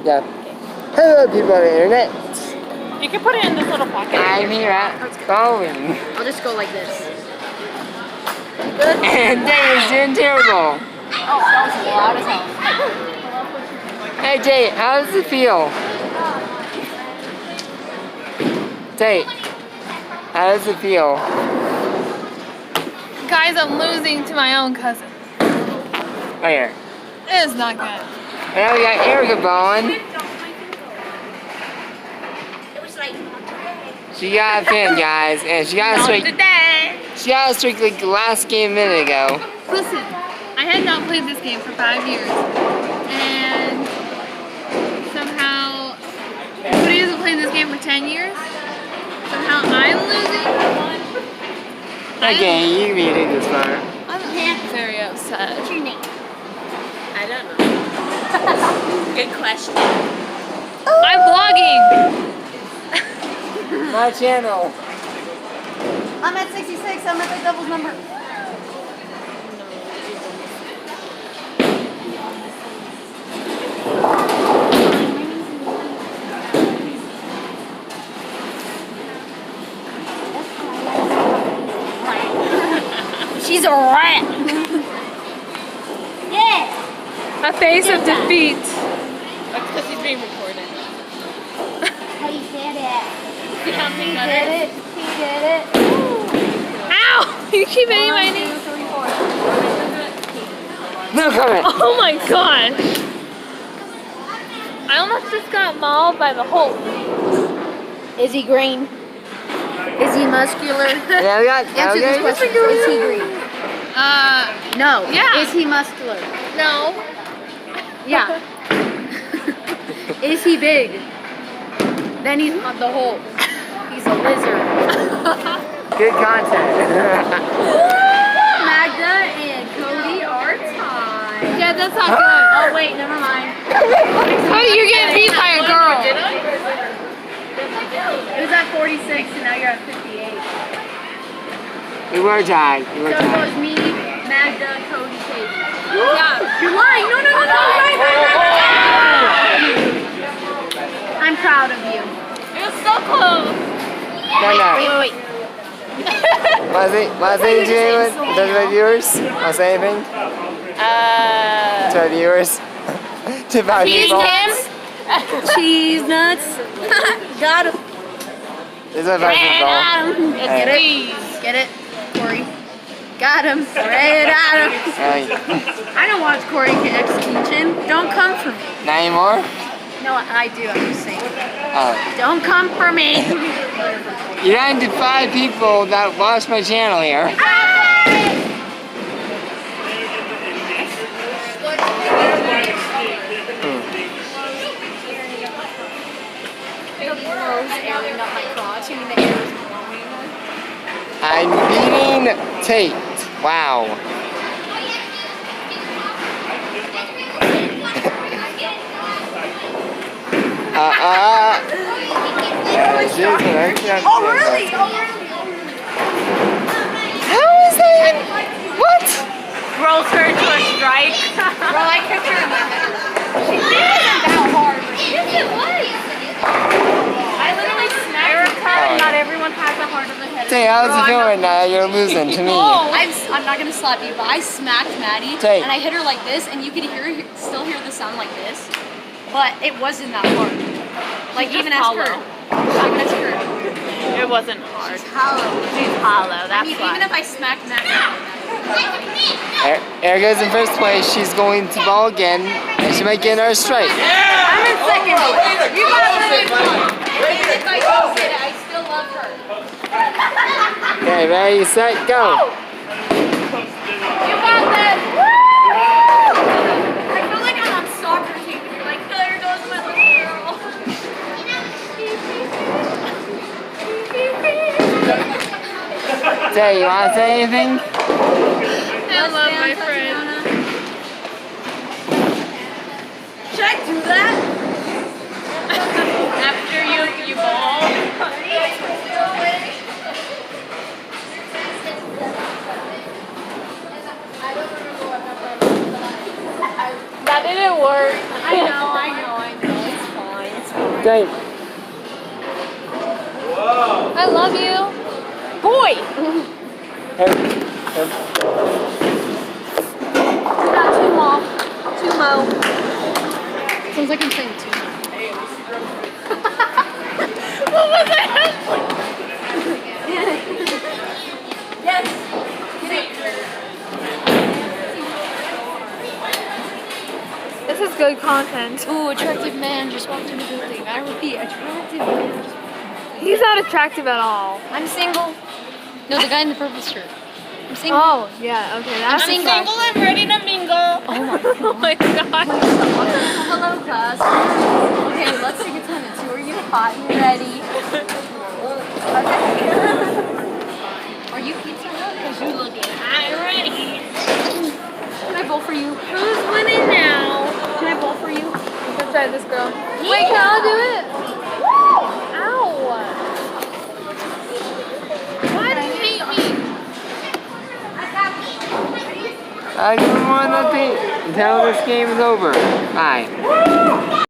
Yeah. Hello, people on the internet. You can put it in this little pocket. I'm here at Boeing. I'll just go like this. And Jay is doing terrible. Oh, that was loud as hell. Hey Jay, how does it feel? Jay, how does it feel? Guys, I'm losing to my own cousin. Where? It is not good. And now we got Erica Bowen. She got a fan, guys, and she got a streak. She got a streak like the last game a minute ago. Listen, I had not played this game for 5 years, and somehow somebody hasn't played this game for 10 years. Somehow I'm losing. Okay, you made it this far. I'm very upset. What's your name? I don't know. Good question. I'm vlogging. My channel. I'm at 66. I'm at the doubles number. She's a rat. Yeah. A face of defeat. That's because he's being recorded. He did it. See how He many did letters? it. He did it. Ow! You keep hitting my 1, 2, knee. 3, 4. No comment. Oh my gosh! I almost just got mauled by the Hulk. Is he green? Is he muscular? Yeah, we got. Answer this question. Is he green? No. Yeah. Is he muscular? No. Yeah. Is he big? Then he's not the Hulk. He's a lizard. Good content. Magda and Cody are tied. Yeah, that's not good. Oh wait, never mind. Oh, you're getting beat by a girl. It was at 46 and now you're at 58. We were tied. We were So it tied. goes me, Magda, Cody, Katie. Yeah. You're lying. No. I'm proud of you. It was so close. No. Wait. Was it Jay with the viewers? Want to say anything to our viewers? To our people? Cheese nuts. Got him. This is a basketball. Get it? Get it, Corey? Got him. Red Adam. Right. I don't watch Corey Execution. Don't come for me. Not anymore? No, I do. I'm just saying. Oh. Don't come for me. You're down to 5 people that watch my channel here. I'm beating Tate. Wow. Oh, really? How is that? What? Rolls her to a strike. Bro, I kept her in my head. It wasn't that hard. Yes, it was. I literally smacked her. Not everyone has a heart of the head. Tate, how's it feel right now? You're losing to me. I'm not gonna slap you, but I smacked Maddie Tate. and I hit her like this, and you could still hear the sound like this, but it wasn't that hard. Like even as her. Even as her. It wasn't hard. She's hollow. She's hollow, that's why. Even if I smacked Maddie. Erica's in first place. She's going to ball again, and she might get another strike. I'm in second place. You got really fun. Even if I don't get it, I still love her. Okay, ready, set, go. You got this. I feel like I'm on soccer team. You're like, there goes my little girl. Jay, you want to say anything? I love my friend. Should I do that? After you ball. That didn't work. I know. Okay. I love you. Boy! Not too long. Too low. Sounds like I'm saying too low. What was that? Yes. This is good content. Ooh, attractive man just walked in the building. I repeat, attractive man just He's not attractive at all. I'm single. No, the guy in the purple shirt. I'm single. Oh, yeah, okay. That's I'm single. I'm ready to mingle. Oh my god. Hello, class. Okay, let's take attendance. Who are you hot and ready? Okay. Are you pizza hut? Because you look hot and ready. Can I bowl for you? Who's winning now? Can I bowl for you? Let's try this girl. Wait, can I do it? Ow. Why do you hate me? I just want to until this game is over. Bye.